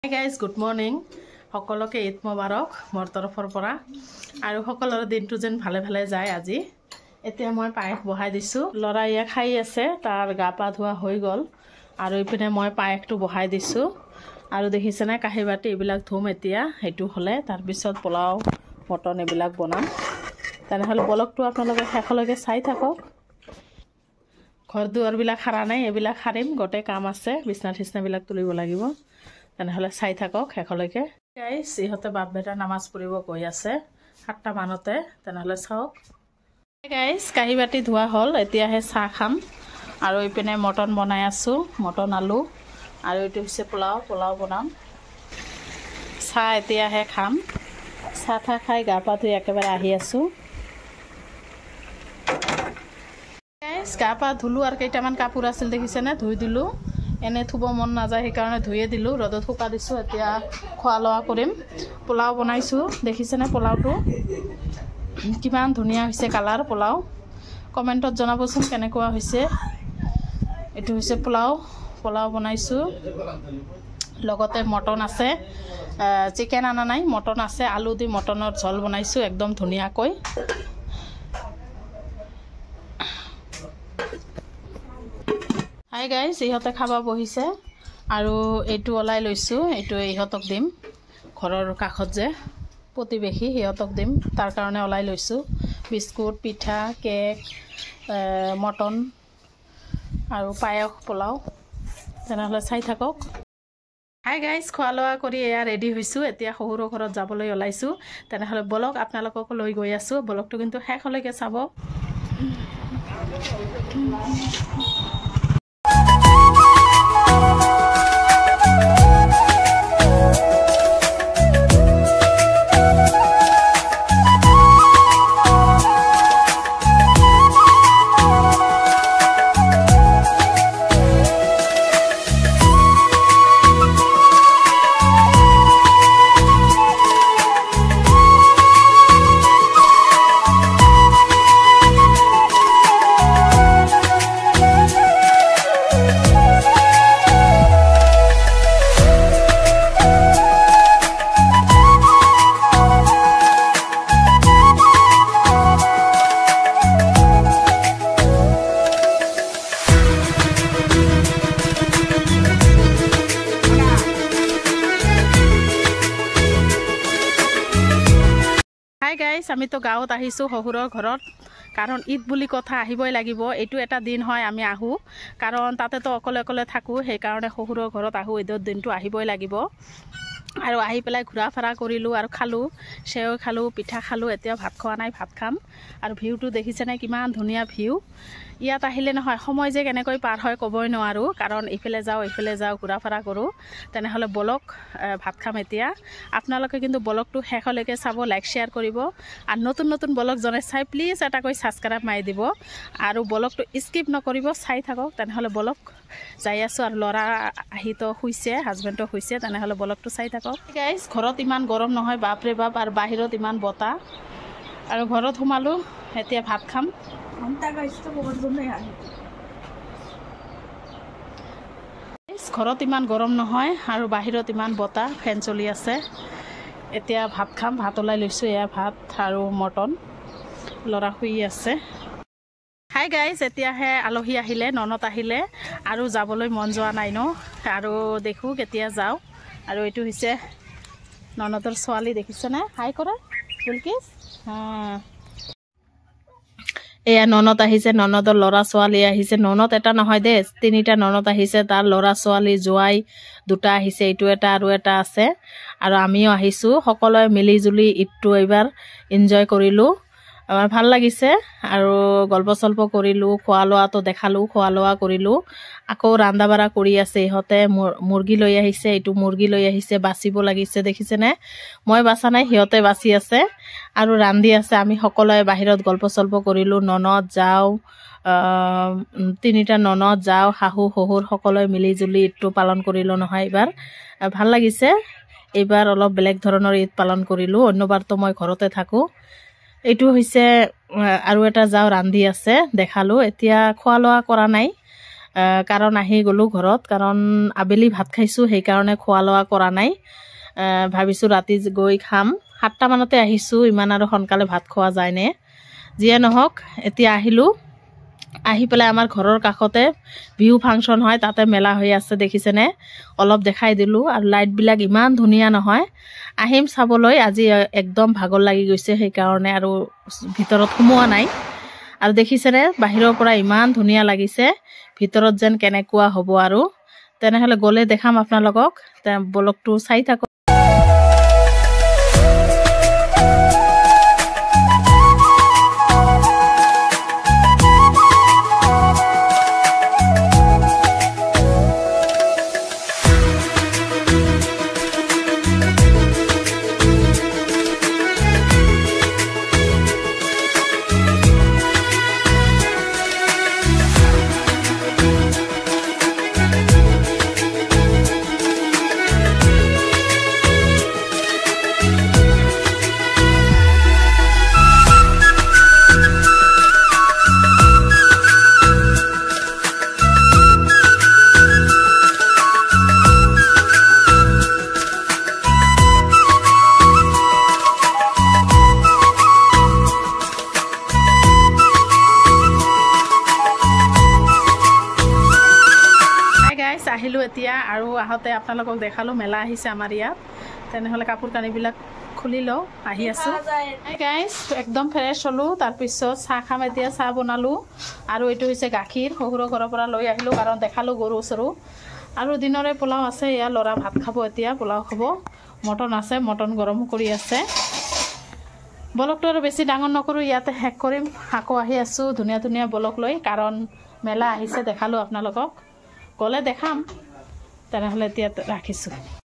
Hi guys, good morning. সকলোকে ঈদ মোবাৰক মোৰ তৰফৰ পৰা আৰু সকলোৰে দিনটো যেন ভালে ভালে যায় আজি। এতিয়া মই পায়স বহাই দিছোঁ। ল'ৰা ইয়া খাই আছে, তাৰ গা পা ধোৱা হৈ গ'ল আৰু ইপিনে মই পায়সটো বহাই দিছোঁ আৰু দেখিছেনে কাঁহী বাতি এইবিলাক ধুম এতিয়া। সেইটো হ'লে তাৰপিছত পোলাও মটন এইবিলাক বনাম। তেনেহ'লে ব্লগটো আপোনালোকে শেষলৈকে চাই থাকক। ঘৰ দুৱাৰবিলাক সাৰা নাই, এইবিলাক সাৰিম, গোটেই কাম আছে, বিছনা ঠিচনাবিলাক তুলিব লাগিব। তেনেহ'লে চাই থাকক শেষলৈকে। গাইছ ইহঁতে বাপ বেটা নামাজ পঢ়িব গৈ আছে 7টা মানতে। তেনেহ'লে চাওক গাইছ, কাঁহী বাতি ধোৱা হ'ল, এতিয়াহে চাহ খাম আৰু ইপিনে মটন বনাই আছোঁ, মটন আলু আৰু এইটো হৈছে পোলাও বনাম। চাহ এতিয়াহে খাম, চাহ ঠাহ খাই গা পা ধুই একেবাৰে আহি আছোঁ। গাইছ গা পা ধুলোঁ আৰু কেইটামান কাপোৰ আছিল দেখিছেনে, ধুই দিলোঁ। এনে থুব মন নাযায় সেইকাৰণে ধুয়ে দিলোঁ, ৰ'দত শুকা দিছোঁ। এতিয়া খোৱা লোৱা কৰিম। পোলাও বনাইছোঁ, দেখিছেনে পোলাওটো কিমান ধুনীয়া হৈছে কালাৰ। পোলাও কমেণ্টত জনাবচোন কেনেকুৱা হৈছে। এইটো হৈছে পোলাও বনাইছোঁ, লগতে মটন আছে, চিকেন আনা নাই, মটন আছে, আলু দি মটনৰ ঝোল বনাইছোঁ একদম ধুনীয়াকৈ। হাই গাইছ, ইহঁতে খাব বহিছে আৰু এইটো ওলাই লৈছোঁ, এইটো ইহঁতক দিম। ঘৰৰ কাষত যে প্ৰতিবেশী সিহঁতক দিম, তাৰ কাৰণে ওলাই লৈছোঁ। বিস্কুট, পিঠা, কেক, মটন আৰু পায়স, পোলাও। তেনেহ'লে চাই থাকক। হাই গাইছ, খোৱা লোৱা কৰি এয়া ৰেডি হৈছোঁ, এতিয়া শহুৰৰ ঘৰত যাবলৈ ওলাইছোঁ। তেনেহ'লে ব্লগ আপোনালোকক লৈ গৈ আছোঁ, ব্লগটো কিন্তু শেষলৈকে চাব। হাই গাইছ, আমিতো গাঁৱত আহিছোঁ শহুৰৰ ঘৰত, কাৰণ ঈদ বুলি কথা আহিবই লাগিব। এইটো এটা দিন হয় আমি আহোঁ, কাৰণ তাতেতো অকলে অকলে থাকোঁ, সেইকাৰণে শহুৰৰ ঘৰত আহোঁ। ঈদৰ দিনটো আহিবই লাগিব আৰু আহি পেলাই ঘূৰা ফুৰা কৰিলোঁ আৰু খালোঁ, চেৱৈ খালোঁ, পিঠা খালোঁ। এতিয়া ভাত খোৱা নাই, ভাত খাম। আৰু ভিউটো দেখিছেনে কিমান ধুনীয়া ভিউ। ইয়াত আহিলে নহয় সময় যে কেনেকৈ পাৰ হয় ক'বই নোৱাৰোঁ, কাৰণ ইফালে যাওঁ ঘূৰা ফুৰা কৰোঁ। তেনেহ'লে ব্লগ ভাত খাম এতিয়া। আপোনালোকে কিন্তু ব্লগটো শেষলৈকে চাব, লাইক শ্বেয়াৰ কৰিব আৰু নতুন নতুন ব্লগ জনে চাই প্লিজ এটাকৈ ছাবস্ক্ৰাইব মাৰি দিব আৰু ব্লগটো স্কিপ নকৰিব, চাই থাকক। তেনেহ'লে ব্লগ যাই আছোঁ আৰু ল'ৰা আহিতো শুইছে, হাজবেণ্ডো শুইছে। তেনেহ'লে ব্লগটো চাই থাকক। গাইছ ঘৰত ইমান গৰম নহয়, বাপৰে বাপ, আৰু বাহিৰত ইমান বতাহ। আৰু ঘৰত সোমালোঁ, এতিয়া ভাত খাম। ঘৰত ইমান গৰম নহয় আৰু বাহিৰত ইমান বতাহ, ফেন চলি আছে। এতিয়া ভাত খাম, ভাত ওলাই লৈছোঁ, এয়া ভাত আৰু মটন। ল'ৰা শুই আছে। হাই গাইছ, এতিয়াহে আলহী আহিলে, ননদ আহিলে আৰু যাবলৈ মন যোৱা নাই ন, আৰু দেখোঁ কেতিয়া যাওঁ। আৰু এইটো হৈছে ননদৰ ছোৱালী, দেখিছেনে? হাই কৰা বুলকিছ। এয়া ননদ আহিছে, ননদৰ ল'ৰা ছোৱালী আহিছে। ননদ এটা নহয় দেই, 3টা ননদ আহিছে, তাৰ ল'ৰা ছোৱালী জোৱাই 2টা আহিছে, এইটো এটা আৰু এটা আছে। আৰু আমিও আহিছোঁ, সকলোৱে মিলি জুলি ঈদটো এইবাৰ এনজয় কৰিলোঁ। আমাৰ ভাল লাগিছে আৰু গল্প চল্প কৰিলোঁ, খোৱা লোৱাটো দেখালোঁ, খোৱা লোৱা কৰিলোঁ। আকৌ ৰন্ধা বঢ়া কৰি আছে ইহঁতে। মুৰ্গী লৈ আহিছে, এইটো মুৰ্গী লৈ আহিছে, বাচিব লাগিছে, দেখিছেনে? মই বাচা নাই, সিহঁতে বাচি আছে আৰু ৰান্ধি আছে। আমি সকলোৱে বাহিৰত গল্প চল্প কৰিলোঁ। ননদ যাওঁ, 3টা ননদ যাওঁ, শাহু শহুৰ সকলোৱে মিলি জুলি ঈদটো পালন কৰিলোঁ নহয়। এইবাৰ ভাল লাগিছে, এইবাৰ অলপ বেলেগ ধৰণৰ ঈদ পালন কৰিলোঁ। অন্যবাৰতো মই ঘৰতে থাকোঁ। এইটো হৈছে আৰু এটা যাওঁ ৰান্ধি আছে, দেখালোঁ। এতিয়া খোৱা লোৱা কৰা নাই, কাৰণ আহি গ'লোঁ ঘৰত, কাৰণ আবেলি ভাত খাইছোঁ, সেইকাৰণে খোৱা লোৱা কৰা নাই। ভাবিছোঁ ৰাতি গৈ খাম। 7টা মানতে আহিছোঁ, ইমান আৰু সোনকালে ভাত খোৱা যায়নে। যিয়ে নহওক এতিয়া আহিলোঁ। আহি পেলাই আমাৰ ঘৰৰ কাষতে বিহু ফাংচন হয়, তাতে মেলা হৈ আছে দেখিছেনে, অলপ দেখাই দিলোঁ। আৰু লাইটবিলাক ইমান ধুনীয়া নহয়, আহিম চাবলৈ। আজি একদম ভাগৰ লাগি গৈছে, সেইকাৰণে আৰু ভিতৰত সোমোৱা নাই। আৰু দেখিছেনে বাহিৰৰ পৰা ইমান ধুনীয়া লাগিছে, ভিতৰত যেন কেনেকুৱা হ'ব। আৰু তেনেহ'লে গ'লে দেখাম আপোনালোকক, ব্লগটো চাই থাকক। আহিলোঁ এতিয়া, আৰু আহোঁতে আপোনালোকক দেখালোঁ মেলা আহিছে আমাৰ ইয়াত। তেনেহ'লে কাপোৰ কানিবিলাক খুলি লওঁ, আহি আছোঁ। গাইজ একদম ফ্ৰেছ হ'লোঁ, তাৰপিছত চাহ খাম। এতিয়া চাহ বনালোঁ, আৰু এইটো হৈছে গাখীৰ, শহুৰৰ ঘৰৰ পৰা লৈ আহিলোঁ, কাৰণ দেখালোঁ গৰু চৰু। আৰু দিনৰে পোলাও আছে, ইয়াৰ ল'ৰা ভাত খাব, এতিয়া পোলাও খাব। মটন আছে, মটন গৰম কৰি আছে। ব্লগটো আৰু বেছি ডাঙৰ নকৰোঁ, ইয়াতে শেষ কৰিম। আকৌ আহি আছোঁ ধুনীয়া ধুনীয়া ব্লগ লৈ, কাৰণ মেলা আহিছে, দেখালোঁ আপোনালোকক, গ'লে দেখাম। তেনেহ'লে এতিয়া ৰাখিছোঁ।